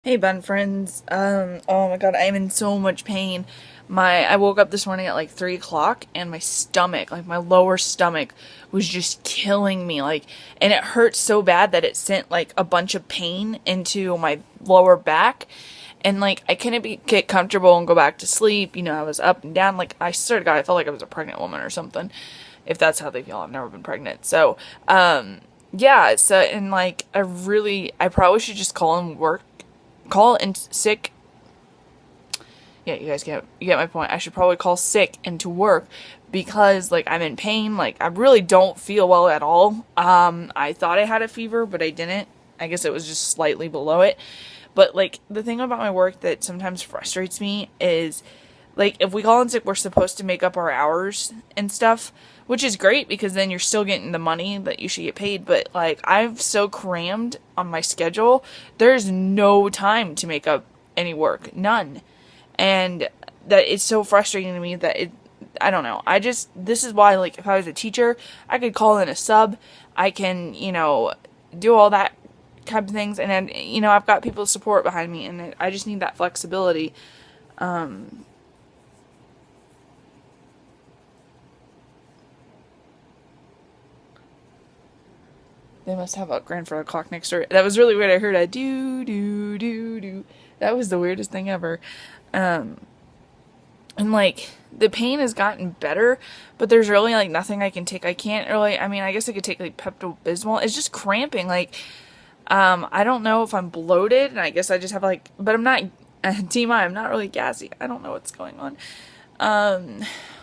Hey Ben friends. Oh my god, I am in so much pain. I woke up this morning at like 3 o'clock and my stomach, like my lower stomach, was just killing me. And it hurt so bad that it sent like a bunch of pain into my lower back. And like I couldn't get comfortable and go back to sleep. I was up and down. Like I swear to God, I felt like I was a pregnant woman or something. If that's how they feel, I've never been pregnant. Yeah, so and like I probably should just call in sick. Yeah, you get my point. I should probably call sick into work because like I'm in pain. Like I really don't feel well at all. I thought I had a fever, but I didn't. I guess it was just slightly below it. But like the thing about my work that sometimes frustrates me is like if we call in sick, we're supposed to make up our hours and stuff, which is great because then you're still getting the money that you should get paid. But like I'm so crammed on my schedule, there's no time to make up any work, none. And that it's so frustrating to me that I don't know. This is why, like, if I was a teacher, I could call in a sub. I can, do all that type of things. And then, I've got people's support behind me, and I just need that flexibility. They must have a grandfather clock next door. That was really weird. I heard a do do do do. That was the weirdest thing ever. And like the pain has gotten better, but there's really like nothing I can take. I can't really. I mean, I guess I could take like Pepto-Bismol. It's just cramping. I don't know if I'm bloated, and I guess I just have like. But I'm not. TMI. I'm not really gassy. I don't know what's going on.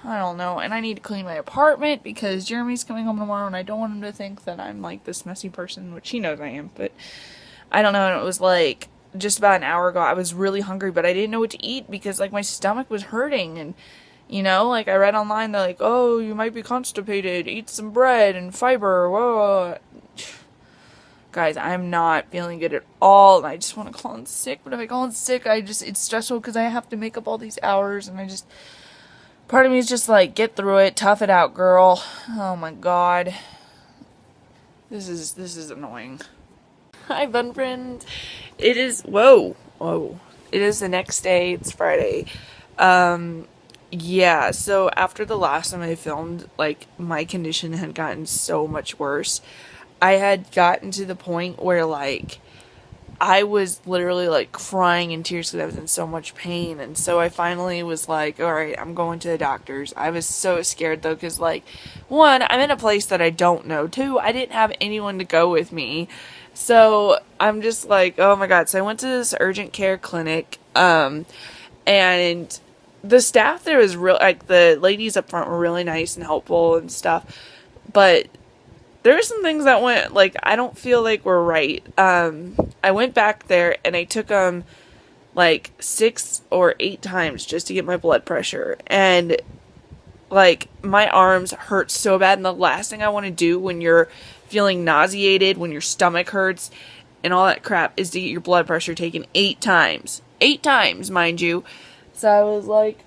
I don't know, and I need to clean my apartment because Jeremy's coming home tomorrow, and I don't want him to think that I'm like this messy person, which he knows I am, but I don't know. And it was like just about an hour ago, I was really hungry, but I didn't know what to eat because like my stomach was hurting, and like I read online, they're like, oh, you might be constipated, eat some bread and fiber. Whoa. Guys, I'm not feeling good at all, and I just want to call in sick, but if I call in sick, it's stressful because I have to make up all these hours, and part of me is just like, get through it, tough it out, girl. Oh my god. This is annoying. Hi, fun friends. Whoa. It is the next day, it's Friday. Yeah, so after the last time I filmed, like, my condition had gotten so much worse. I had gotten to the point where, like, I was literally like crying in tears because I was in so much pain. And so I finally was like, all right, I'm going to the doctor's. I was so scared though, because like, one, I'm in a place that I don't know. Two, I didn't have anyone to go with me. So I'm just like, oh my God. So I went to this urgent care clinic. And the staff there was like the ladies up front were really nice and helpful and stuff. But there were some things that went, like, I don't feel like were right. I went back there and I took them like 6 or 8 times just to get my blood pressure. And like my arms hurt so bad. And the last thing I want to do when you're feeling nauseated, when your stomach hurts and all that crap, is to get your blood pressure taken 8 times. 8 times, mind you. So I was like,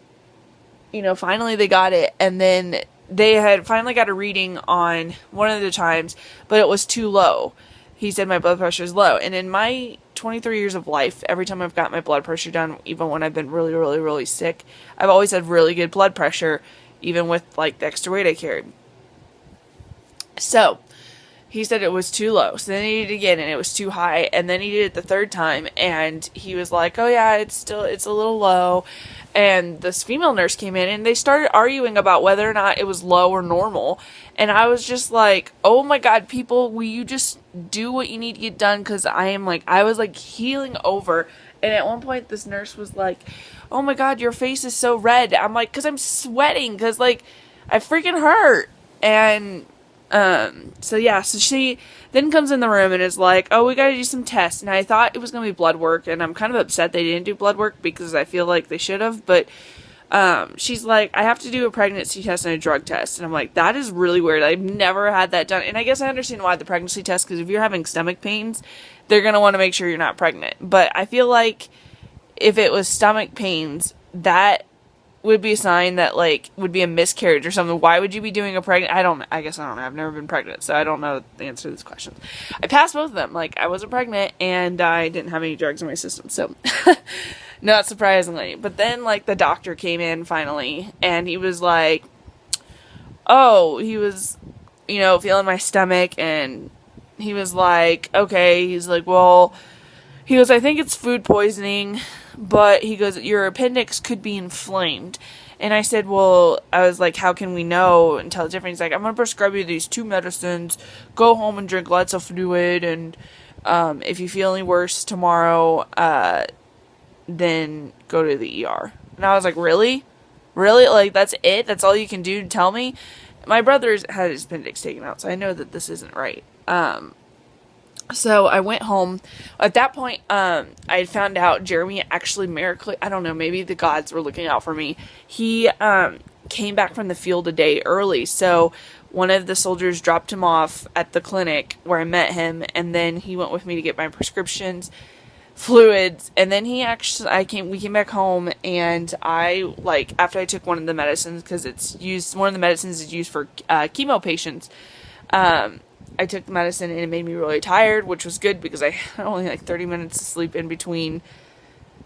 finally they got it. And then they had finally got a reading on one of the times, but it was too low. He said my blood pressure is low. And in my 23 years of life, every time I've got my blood pressure done, even when I've been really, really, really sick, I've always had really good blood pressure, even with like the extra weight I carried. So he said it was too low. So then he did it again and it was too high. And then he did it the third time and he was like, oh yeah, it's a little low. And this female nurse came in and they started arguing about whether or not it was low or normal. And I was just like, oh my God, people, will you just do what you need to get done? Because I was like healing over. And at one point this nurse was like, oh my God, your face is so red. I'm like, because I'm sweating, because like I freaking hurt. And so she then comes in the room and is like, oh, we gotta do some tests. And I thought it was gonna be blood work, and I'm kind of upset they didn't do blood work because I feel like they should have. But she's like, I have to do a pregnancy test and a drug test. And I'm like, that is really weird. I've never had that done. And I guess I understand why the pregnancy test, because if you're having stomach pains, they're gonna want to make sure you're not pregnant. But I feel like if it was stomach pains, that would be a sign that, like, would be a miscarriage or something. Why would you be doing a pregnant? I guess I don't know. I've never been pregnant, so I don't know the answer to this question. I passed both of them. Like, I wasn't pregnant, and I didn't have any drugs in my system, so not surprisingly. But then, like, the doctor came in finally, and he was like, oh, he was, you know, feeling my stomach, and he was like, okay, he's like, well, he goes, I think it's food poisoning, but he goes, your appendix could be inflamed. And I said, well, I was like, how can we know and tell the difference? He's like, I'm going to prescribe you these 2 medicines, go home and drink lots of fluid, and if you feel any worse tomorrow, then go to the ER. And I was like, really? Really? Like, that's it? That's all you can do to tell me? My brother's had his appendix taken out, so I know that this isn't right. So I went home. At that point, I had found out Jeremy actually miraculously, I don't know, maybe the gods were looking out for me. He came back from the field a day early. So one of the soldiers dropped him off at the clinic where I met him, and then he went with me to get my prescriptions, fluids, and then we came back home, and I, like, after I took one of the medicines, because one of the medicines is used for chemo patients, I took the medicine and it made me really tired, which was good because I had only like 30 minutes of sleep in between,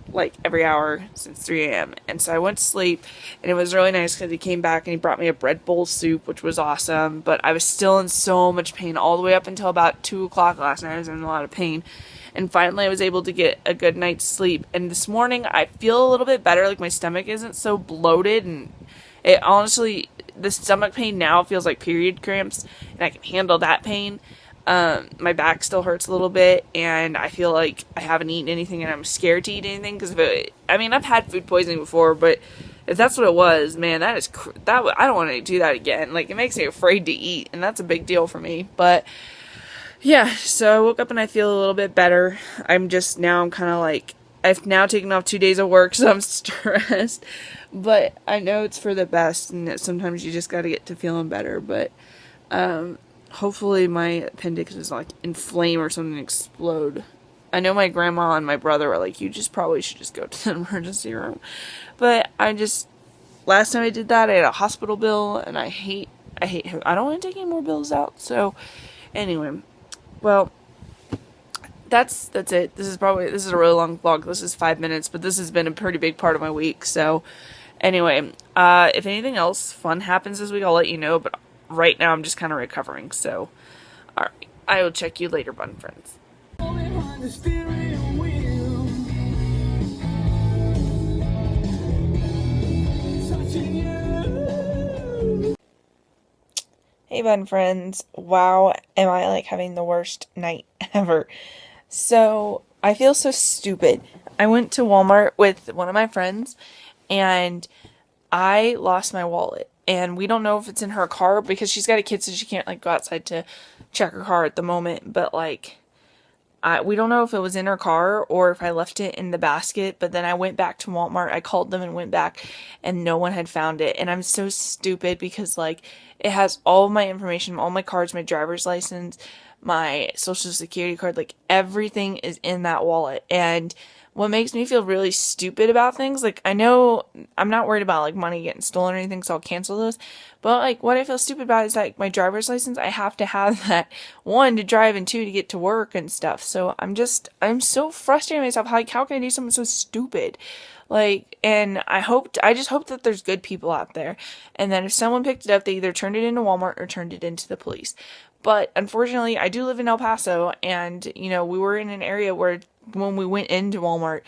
like, every hour since 3 a.m. And so I went to sleep, and it was really nice because he came back and he brought me a bread bowl soup, which was awesome, but I was still in so much pain all the way up until about 2 o'clock last night. I was in a lot of pain. And finally I was able to get a good night's sleep. And this morning I feel a little bit better, like my stomach isn't so bloated, and it honestly, the stomach pain now feels like period cramps, and I can handle that pain. My back still hurts a little bit, and I feel like I haven't eaten anything, and I'm scared to eat anything, because I've had food poisoning before, but if that's what it was, man, I don't want to do that again. Like, it makes me afraid to eat, and that's a big deal for me. But yeah, so I woke up and I feel a little bit better. I'm kind of like, I've now taken off 2 days of work, so I'm stressed. But I know it's for the best, and that sometimes you just gotta get to feeling better. But hopefully my appendix is like inflame or something, explode. I know my grandma and my brother are like, you probably should just go to the emergency room. But last time I did that, I had a hospital bill, and I hate him. I don't want to take any more bills out. So anyway, well, that's it. This is a really long vlog. This is 5 minutes, but this has been a pretty big part of my week. So anyway, if anything else fun happens this week, I'll let you know, but right now I'm just kind of recovering. So, alright, I will check you later, bun friends. Hey, bun friends. Wow, am I like having the worst night ever. So, I feel so stupid. I went to Walmart with one of my friends, and I lost my wallet. And we don't know if it's in her car, because she's got a kid, so she can't, like, go outside to check her car at the moment. But, like, we don't know if it was in her car or if I left it in the basket. But then I went back to Walmart. I called them and went back, and no one had found it. And I'm so stupid because, like, it has all of my information, all my cards, my driver's license, my social security card, like, everything is in that wallet. And what makes me feel really stupid about things, like, I know I'm not worried about, like, money getting stolen or anything, so I'll cancel those, but, like, what I feel stupid about is, like, my driver's license, I have to have that, 1, to drive, and 2, to get to work and stuff. So I'm so frustrated with myself. How can I do something so stupid? Like, and I just hope that there's good people out there, and that if someone picked it up, they either turned it into Walmart or turned it into the police. But unfortunately, I do live in El Paso, and, you know, we were in an area where when we went into Walmart,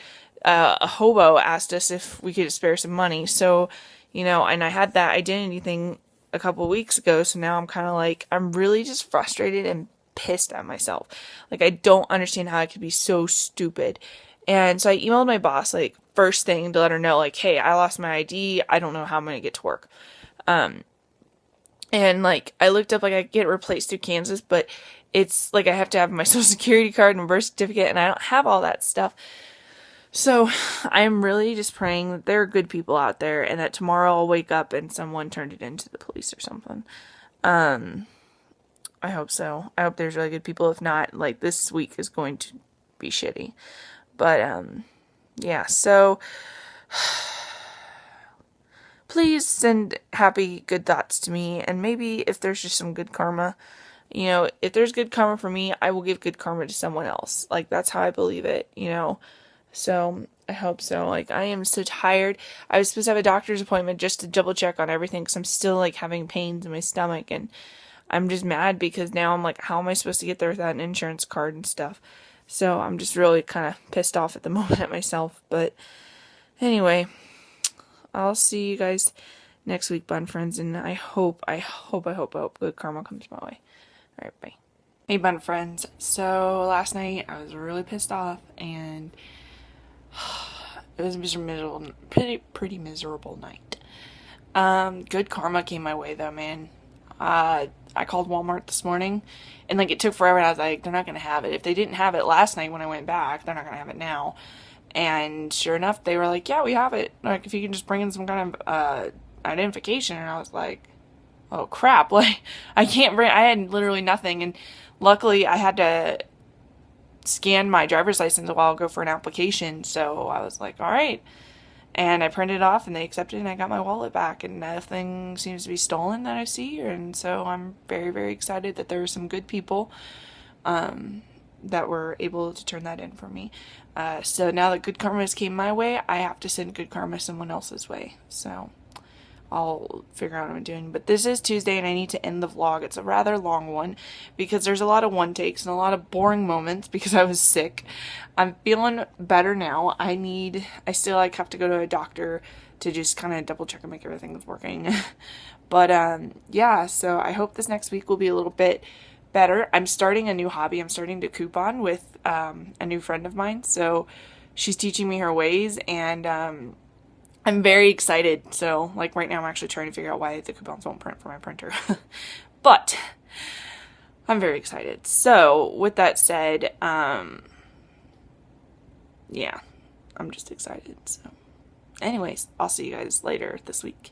a hobo asked us if we could spare some money. So, you know, and I had that identity thing a couple weeks ago, so now I'm kind of like, I'm really just frustrated and pissed at myself. Like, I don't understand how I could be so stupid. And so I emailed my boss, like, first thing to let her know, like, hey, I lost my ID. I don't know how I'm going to get to work. And, like, I looked up, like, I get replaced through Kansas, but it's, like, I have to have my social security card and birth certificate, and I don't have all that stuff. So, I'm really just praying that there are good people out there, and that tomorrow I'll wake up and someone turned it into the police or something. I hope so. I hope there's really good people. If not, like, this week is going to be shitty. But, yeah, so please send happy, good thoughts to me. And maybe if there's just some good karma, you know, if there's good karma for me, I will give good karma to someone else. Like, that's how I believe it, you know. So I hope so. Like, I am so tired. I was supposed to have a doctor's appointment just to double check on everything because I'm still like having pains in my stomach, and I'm just mad because now I'm like, how am I supposed to get there without an insurance card and stuff? So I'm just really kind of pissed off at the moment at myself. But anyway, I'll see you guys next week, Bun Friends, and I hope good karma comes my way. Alright, bye. Hey, Bun Friends. So last night I was really pissed off, and it was a miserable, pretty miserable night. Good karma came my way though, man. I called Walmart this morning, and like it took forever, and I was like, they're not gonna have it. If they didn't have it last night when I went back, they're not gonna have it now. And sure enough, they were like, yeah, we have it. Like, if you can just bring in some kind of identification. And I was like, oh crap, like I had literally nothing. And luckily I had to scan my driver's license a while ago for an application, so I was like, all right. And I printed it off, and they accepted it, and I got my wallet back, and nothing seems to be stolen that I see. And so I'm very, very excited that there were some good people that were able to turn that in for me. So now that good karma came my way, I have to send good karma someone else's way. So I'll figure out what I'm doing. But this is Tuesday, and I need to end the vlog. It's a rather long one because there's a lot of one takes and a lot of boring moments because I was sick. I'm feeling better now. I still like have to go to a doctor to just kind of double check and make everything's working. But yeah, so I hope this next week will be a little bit better. I'm starting a new hobby. I'm starting to coupon with a new friend of mine. So she's teaching me her ways, and I'm very excited. So, like, right now I'm actually trying to figure out why the coupons won't print for my printer. But I'm very excited. So, with that said, yeah, I'm just excited. So, anyways, I'll see you guys later this week.